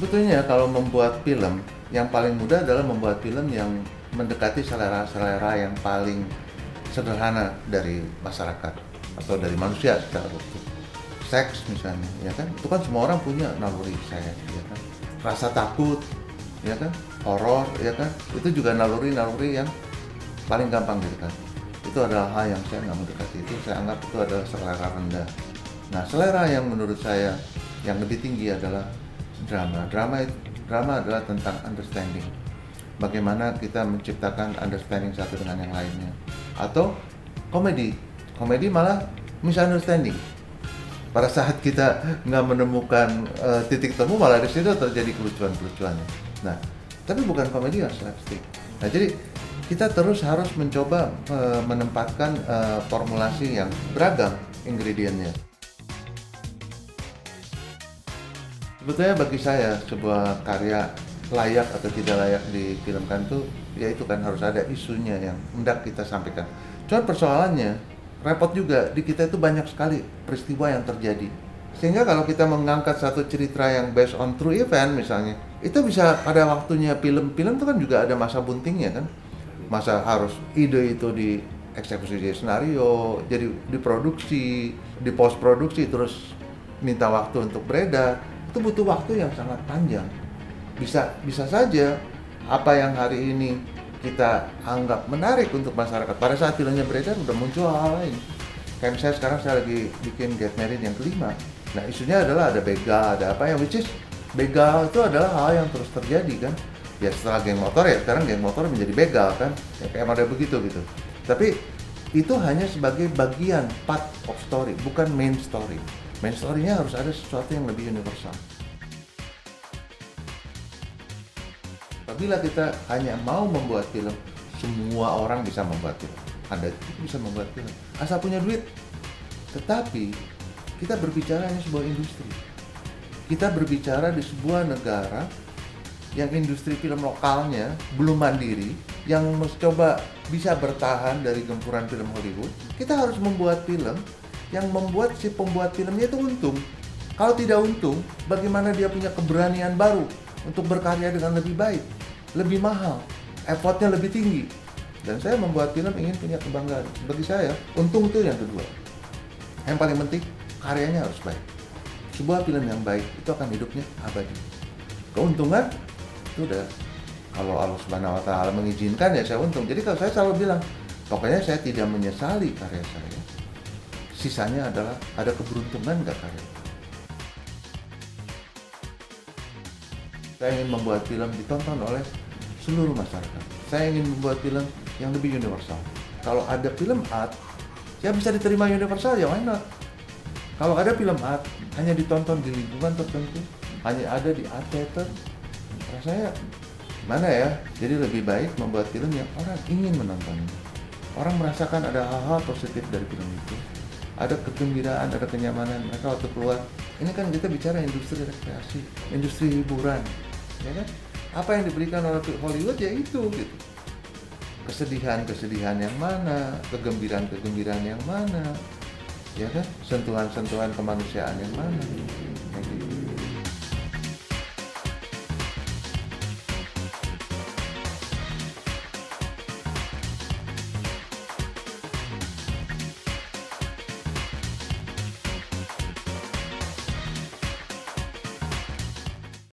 Sebetulnya kalau membuat film, yang paling mudah adalah membuat film yang mendekati selera-selera yang paling sederhana dari masyarakat atau dari manusia secara utuh. Seks misalnya, ya kan? Itu kan semua orang punya naluri seks, ya kan? Rasa takut, ya kan? Horor, ya kan? Itu juga naluri-naluri yang paling gampang gitu kan. Itu adalah hal yang saya nggak mendekati, itu saya anggap itu adalah selera rendah. Nah, selera yang menurut saya yang lebih tinggi adalah drama. Drama adalah tentang understanding. Bagaimana kita menciptakan understanding satu dengan yang lainnya. Atau komedi. Komedi malah misunderstanding. Pada saat kita nggak menemukan titik temu, malah di situ terjadi kelucuan-kelucuannya. Nah, tapi bukan komedi yang slapstick. Nah, jadi kita terus harus mencoba menempatkan formulasi yang beragam ingredientnya. Sebetulnya bagi saya sebuah karya layak atau tidak layak difilmkan tuh, ya itu kan harus ada isunya yang hendak kita sampaikan. Cuma persoalannya repot juga, di kita itu banyak sekali peristiwa yang terjadi. Sehingga kalau kita mengangkat satu cerita yang based on true event misalnya, itu bisa pada waktunya film itu kan juga ada masa buntingnya kan. Masa harus ide itu dieksekusi jadi skenario, jadi diproduksi, di post produksi, terus minta waktu untuk beredar. Itu butuh waktu yang sangat panjang. Bisa saja apa yang hari ini kita anggap menarik untuk masyarakat, pada saat filmnya beredar udah muncul hal lain. Kayak misalnya sekarang saya lagi bikin Get Married yang kelima. Nah, isunya adalah ada begal, ada apa yang which is begal itu adalah hal yang terus terjadi kan. Ya setelah geng motor, ya sekarang geng motor menjadi begal kan. Ya kayak ada begitu gitu. Tapi itu hanya sebagai bagian part of story, bukan main story. Main story-nya harus ada sesuatu yang lebih universal. Apabila kita hanya mau membuat film, semua orang bisa membuat film. Anda bisa membuat film, asal punya duit. Tetapi kita berbicara hanya sebuah industri. Kita berbicara di sebuah negara yang industri film lokalnya belum mandiri, yang mencoba bisa bertahan dari gempuran film Hollywood. Kita harus membuat film yang membuat si pembuat filmnya itu untung. Kalau tidak untung, bagaimana dia punya keberanian baru untuk berkarya dengan lebih baik, lebih mahal, effortnya lebih tinggi. Dan saya membuat film ingin punya kebanggaan. Bagi saya, untung itu yang kedua. Yang paling penting, karyanya harus baik. Sebuah film yang baik itu akan hidupnya abadi. Keuntungan itu udah, kalau Allah Subhanahu wa Ta'ala mengizinkan ya saya untung. Jadi kalau saya selalu bilang, pokoknya saya tidak menyesali karya saya. Sisanya adalah ada keberuntungan nggak karya. Saya ingin membuat film ditonton oleh seluruh masyarakat. Saya ingin membuat film yang lebih universal. Kalau ada film art yang bisa diterima universal, ya why not? Kalau ada film art hanya ditonton di lingkungan tertentu, hanya ada di art theater, rasanya mana ya? Jadi lebih baik membuat film yang orang ingin menontonnya. Orang merasakan ada hal-hal positif dari film itu. Ada kegembiraan, ada kenyamanan mereka waktu keluar. Ini kan kita bicara industri rekreasi, industri hiburan, ya kan? Apa yang diberikan oleh Hollywood ya itu gitu. Kesedihan yang mana, kegembiraan yang mana, ya kan? Sentuhan-sentuhan kemanusiaan yang mana.